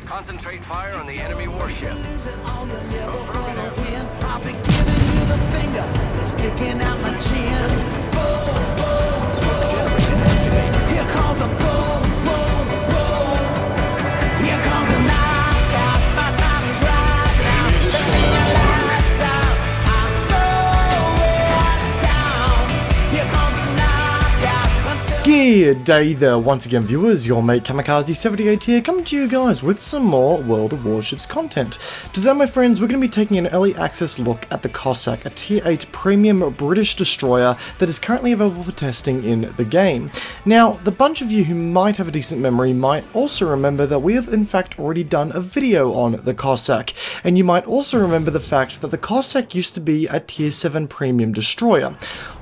Concentrate fire on the enemy warship. Affirmative. I'll be giving you the finger, sticking out my chin. Boom, boom, boom. Here comes a boom, boom, boom. Here comes a knockout. My time is right now. Lights out. I'm going down. Here comes a knockout. Good day there once again, viewers. Your mate Kamikaze78 here, coming to you guys with some more World of Warships content. Today, my friends, we're going to be taking an early access look at the Cossack, a Tier 8 premium British destroyer that is currently available for testing in the game. Now, the bunch of you who might have a decent memory might also remember that we have in fact already done a video on the Cossack, and you might also remember the fact that the Cossack used to be a Tier 7 premium destroyer.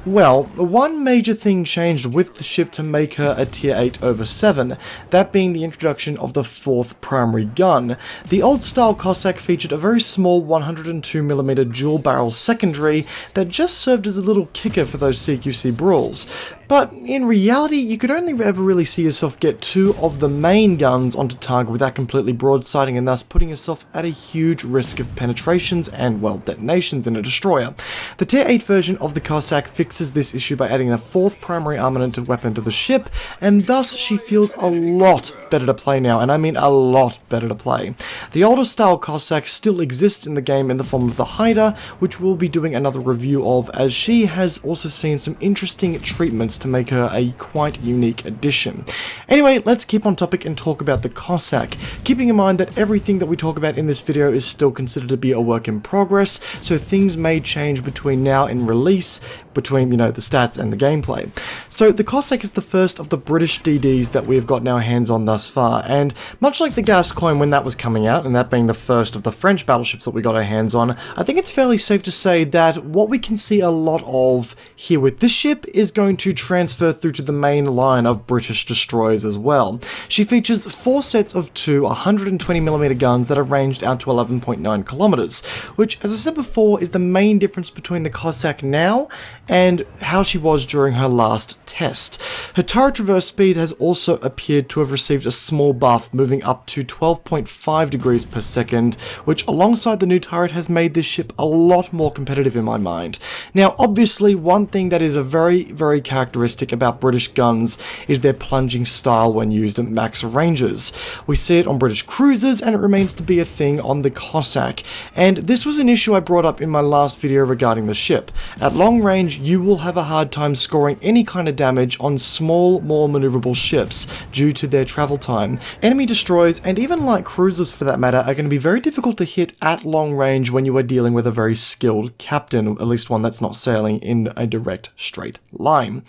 Well, one major thing changed with the ship to make her a Tier 8 over 7, that being the introduction of the 4th primary gun. The old style Cossack featured a very small 102mm dual barrel secondary that just served as a little kicker for those CQC brawls. But in reality, you could only ever really see yourself get 2 of the main guns onto target without completely broadsiding, and thus putting yourself at a huge risk of penetrations and, well, detonations in a destroyer. The Tier 8 version of the Cossack fixes this issue by adding a 4th primary armamented weapon to the ship, and thus she feels a lot better to play now, and I mean a lot better to play. The older style Cossack still exists in the game in the form of the Hider, which we'll be doing another review of, as she has also seen some interesting treatments to make her a quite unique addition. Anyway, let's keep on topic and talk about the Cossack, keeping in mind that everything that we talk about in this video is still considered to be a work in progress, so things may change between now and release, between, you know, the stats and the gameplay. So the Cossack is the first of the British DDs that we have gotten our hands on thus far, and much like the Gascoigne when that was coming out, and that being the first of the French battleships that we got our hands on, I think it's fairly safe to say that what we can see a lot of here with this ship is going to transfer through to the main line of British destroyers as well. She features 4 sets of 2 120mm guns that are ranged out to 11.9 kilometers, which, as I said before, is the main difference between the Cossack now and how she was during her last test. Her turret traverse speed has also appeared to have received a small buff, moving up to 12.5 degrees per second, which alongside the new turret has made this ship a lot more competitive in my mind. Now, obviously, one thing that is a very characteristic about British guns is their plunging style when used at max ranges. We see it on British cruisers, and it remains to be a thing on the Cossack, and this was an issue I brought up in my last video regarding the ship. At long range, you will have a hard time scoring any kind of damage on small, more maneuverable ships due to their travel time. Enemy destroyers, and even light cruisers for that matter, are going to be very difficult to hit at long range when you are dealing with a very skilled captain, at least one that's not sailing in a direct straight line.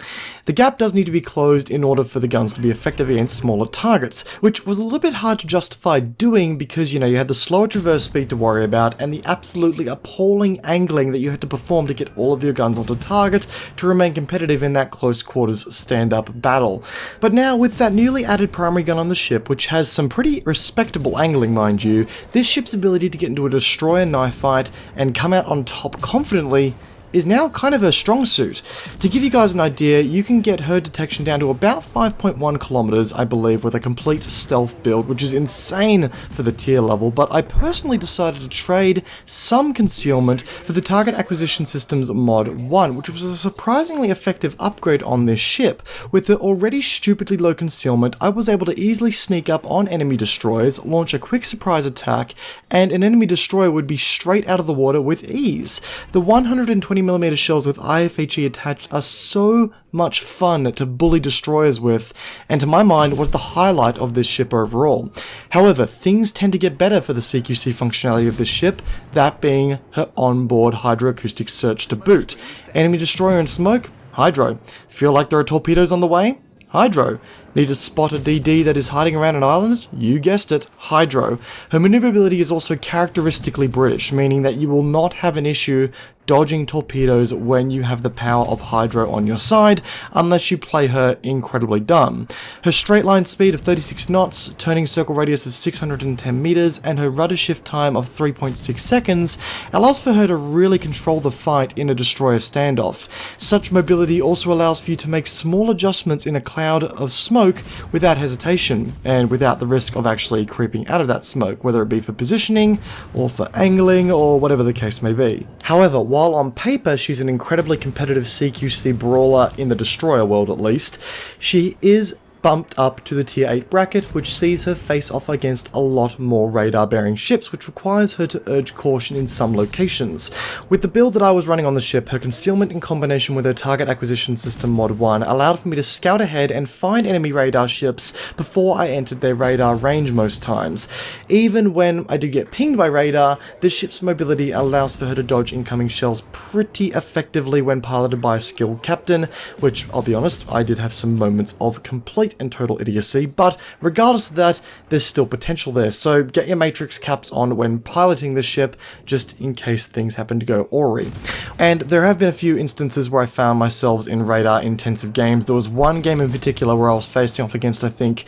The gap does need to be closed in order for the guns to be effective against smaller targets, which was a little bit hard to justify doing because, you know, you had the slower traverse speed to worry about and the absolutely appalling angling that you had to perform to get all of your guns onto target to remain competitive in that close quarters stand-up battle. But now, with that newly added primary gun on the ship, which has some pretty respectable angling mind you, this ship's ability to get into a destroyer knife fight and come out on top confidently is now kind of her strong suit. To give you guys an idea, you can get her detection down to about 5.1 kilometers, I believe, with a complete stealth build, which is insane for the tier level, but I personally decided to trade some concealment for the Target Acquisition Systems Mod 1, which was a surprisingly effective upgrade on this ship. With the already stupidly low concealment, I was able to easily sneak up on enemy destroyers, launch a quick surprise attack, and an enemy destroyer would be straight out of the water with ease. The 120mm shells with IFHE attached are so much fun to bully destroyers with, and to my mind was the highlight of this ship overall. However, things tend to get better for the CQC functionality of this ship, that being her onboard hydroacoustic search to boot. Enemy destroyer in smoke? Hydro. Feel like there are torpedoes on the way? Hydro. Need to spot a DD that is hiding around an island? You guessed it, Hydro. Her maneuverability is also characteristically British, meaning that you will not have an issue dodging torpedoes when you have the power of Hydro on your side, unless you play her incredibly dumb. Her straight line speed of 36 knots, turning circle radius of 610 meters, and her rudder shift time of 3.6 seconds allows for her to really control the fight in a destroyer standoff. Such mobility also allows for you to make small adjustments in a cloud of smoke smoke without hesitation and without the risk of actually creeping out of that smoke, whether it be for positioning or for angling or whatever the case may be. However, while on paper she's an incredibly competitive CQC brawler in the destroyer world at least, she is bumped up to the tier 8 bracket, which sees her face off against a lot more radar bearing ships, which requires her to urge caution in some locations. With the build that I was running on the ship, her concealment in combination with her target acquisition system mod 1 allowed for me to scout ahead and find enemy radar ships before I entered their radar range most times. Even when I did get pinged by radar, this ship's mobility allows for her to dodge incoming shells pretty effectively when piloted by a skilled captain, which I'll be honest, I did have some moments of complete and total idiocy, but regardless of that, there's still potential there, so get your matrix caps on when piloting this ship, just in case things happen to go awry. And there have been a few instances where I found myself in radar intensive games. There was one game in particular where I was facing off against, I think,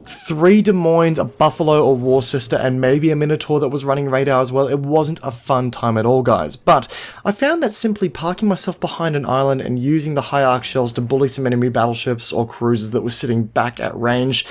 3 Des Moines, a Buffalo, a Worcester, and maybe a Minotaur that was running radar as well. It wasn't a fun time at all, guys. But I found that simply parking myself behind an island and using the high arc shells to bully some enemy battleships or cruisers that were sitting back at range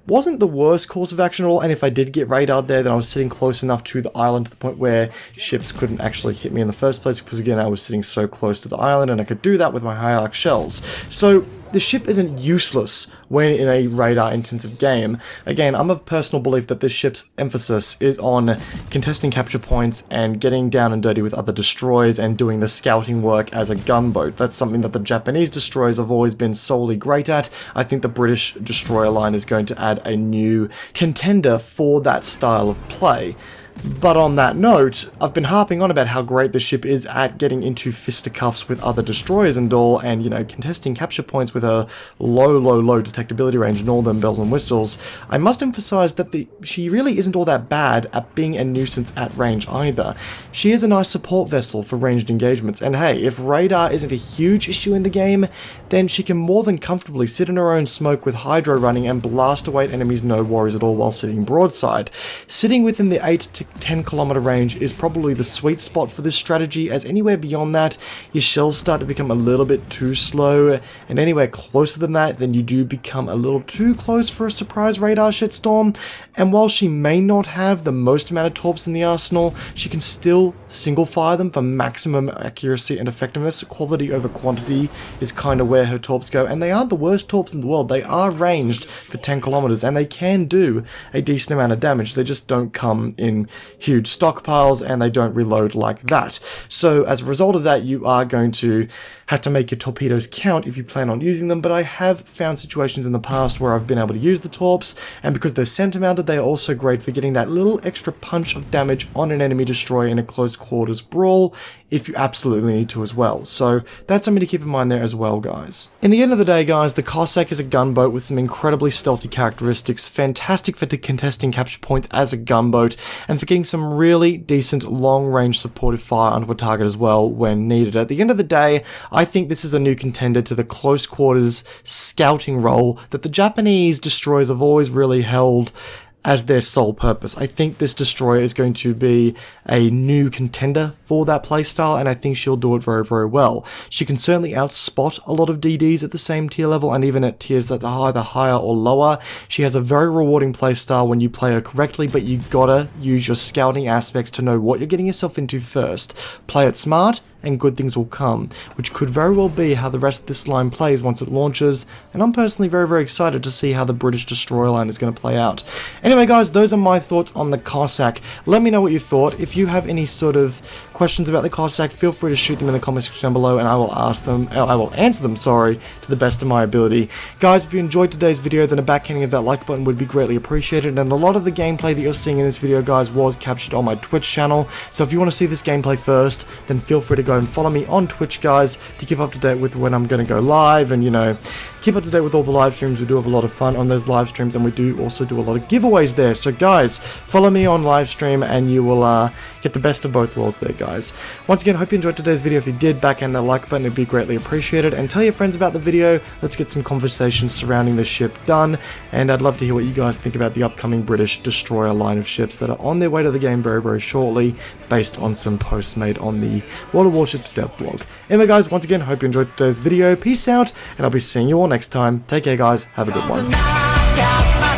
wasn't the worst course of action at all, and if I did get radared there, then I was sitting close enough to the island to the point where ships couldn't actually hit me in the first place, because again, I was sitting so close to the island and I could do that with my high arc shells. So the ship isn't useless when in a radar-intensive game. Again, I'm of personal belief that this ship's emphasis is on contesting capture points and getting down and dirty with other destroyers and doing the scouting work as a gunboat. That's something that the Japanese destroyers have always been solely great at. I think the British destroyer line is going to add a new contender for that style of play. But on that note, I've been harping on about how great the ship is at getting into fisticuffs with other destroyers and all, and, you know, contesting capture points with a low detectability range and all them bells and whistles. I must emphasize that she really isn't all that bad at being a nuisance at range either. She is a nice support vessel for ranged engagements, and hey, if radar isn't a huge issue in the game, then she can more than comfortably sit in her own smoke with hydro running and blast away at enemies no worries at all while sitting broadside. Sitting within the 8 to 10 kilometer range is probably the sweet spot for this strategy, as anywhere beyond that, your shells start to become a little bit too slow, and anywhere closer than that, then you do become a little too close for a surprise radar shitstorm. And while she may not have the most amount of torps in the arsenal, she can still single fire them for maximum accuracy and effectiveness. Quality over quantity is kind of where her torps go, and they aren't the worst torps in the world. They are ranged for 10 kilometers, and they can do a decent amount of damage. They just don't come in huge stockpiles, and they don't reload like that. So as a result of that, you are going to have to make your torpedoes count if you plan on using them. But I have found situations in the past where I've been able to use the torps, and because they're center mounted, they are also great for getting that little extra punch of damage on an enemy destroyer in a close quarters brawl if you absolutely need to as well. So that's something to keep in mind there as well, guys. In the end of the day, guys, the Cossack is a gunboat with some incredibly stealthy characteristics, fantastic for contesting capture points as a gunboat, and for getting some really decent long-range supportive fire onto a target as well when needed. At the end of the day, I think this is a new contender to the close quarters scouting role that the Japanese destroyers have always really held as their sole purpose. I think this destroyer is going to be a new contender for that playstyle, and I think she'll do it very, very well. She can certainly outspot a lot of DDs at the same tier level, and even at tiers that are either higher or lower. She has a very rewarding playstyle when you play her correctly, but you gotta use your scouting aspects to know what you're getting yourself into first. Play it smart, and good things will come, which could very well be how the rest of this line plays once it launches, and I'm personally very, very excited to see how the British destroyer line is going to play out. Anyway, guys, those are my thoughts on the Cossack. Let me know what you thought. If you have any sort of questions about the Cossack, feel free to shoot them in the comment section down below, and I will answer them, sorry, to the best of my ability. Guys, if you enjoyed today's video, then a backhanding of that like button would be greatly appreciated, and a lot of the gameplay that you're seeing in this video, guys, was captured on my Twitch channel, so if you want to see this gameplay first, then feel free to go and follow me on Twitch, guys, to keep up to date with when I'm going to go live, and, you know, keep up to date with all the live streams. We do have a lot of fun on those live streams, and we do also do a lot of giveaways there. So guys, follow me on live stream and you will get the best of both worlds there, guys. guys. Once again, hope you enjoyed today's video. If you did, backhand that like button, it'd be greatly appreciated, and tell your friends about the video. Let's get some conversation surrounding the ship done, and I'd love to hear what you guys think about the upcoming British destroyer line of ships that are on their way to the game very, very shortly, based on some posts made on the World of Warships dev blog. Anyway guys, once again, hope you enjoyed today's video. Peace out, and I'll be seeing you all next time. Take care guys, have a good one.